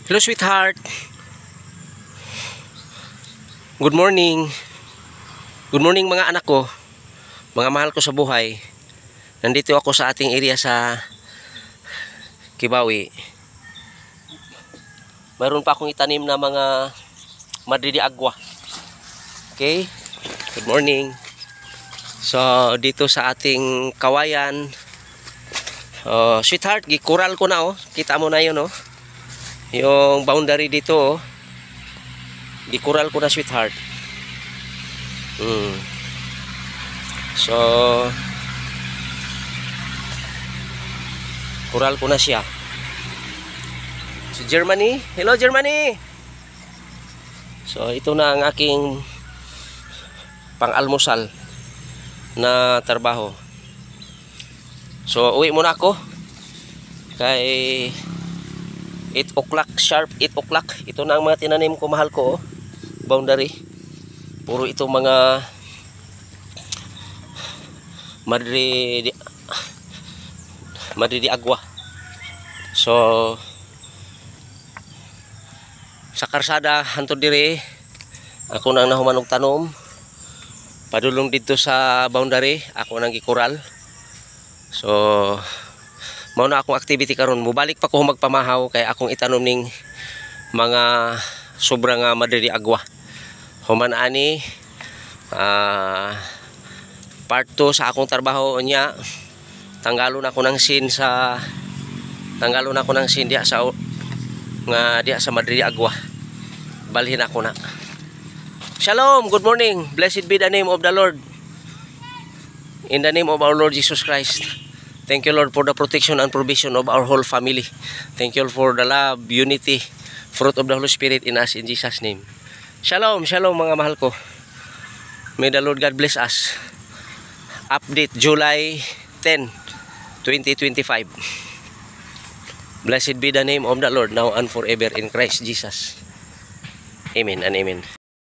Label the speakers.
Speaker 1: Hello, sweetheart. Good morning. Good morning mga anak ko, mga mahal ko sa buhay. Nandito ako sa ating area sa Kibawi. Mayroon pa akong itanim na mga madridi agwa. Okay? Good morning. So, dito sa ating kawayan, sweetheart, gikural ko na, oh. Kita mo na yun, oh. Yung boundary dito, oh. Gikural ko na, sweetheart. So, kural ko na siya. Si Germany. Hello, Germany. So, ito na ang aking pang-almusal na trabaho. So, uwi muna ako. Kay 8 o'clock, sharp 8 o'clock. Ito na ang mga tinanim ko, mahal ko, oh. Boundary. Puro itong mga madridi agwa. So, sa karsada hantod dire ako nang nahuman og tanom. Padulong dito sa boundary ako nang gikural. So, mao na akong activity karon. Mubalik pa ko magpamahaw kay akong itanom ning mga sobra nga madridi agwa. Human ani part 2 sa akong trabaho niya. Tanggalon ako ng sin diya sa madridi agwa. Balhin ako na. Shalom, good morning. Blessed be the name of the Lord. In the name of our Lord Jesus Christ. Thank you, Lord, for the protection and provision of our whole family. Thank you for the love, unity, fruit of the Holy Spirit in us, in Jesus' name. Shalom, shalom mga mahal ko. May the Lord God bless us. Update July 10, 2025. Blessed be the name of the Lord now and forever in Christ Jesus. Amen and amen.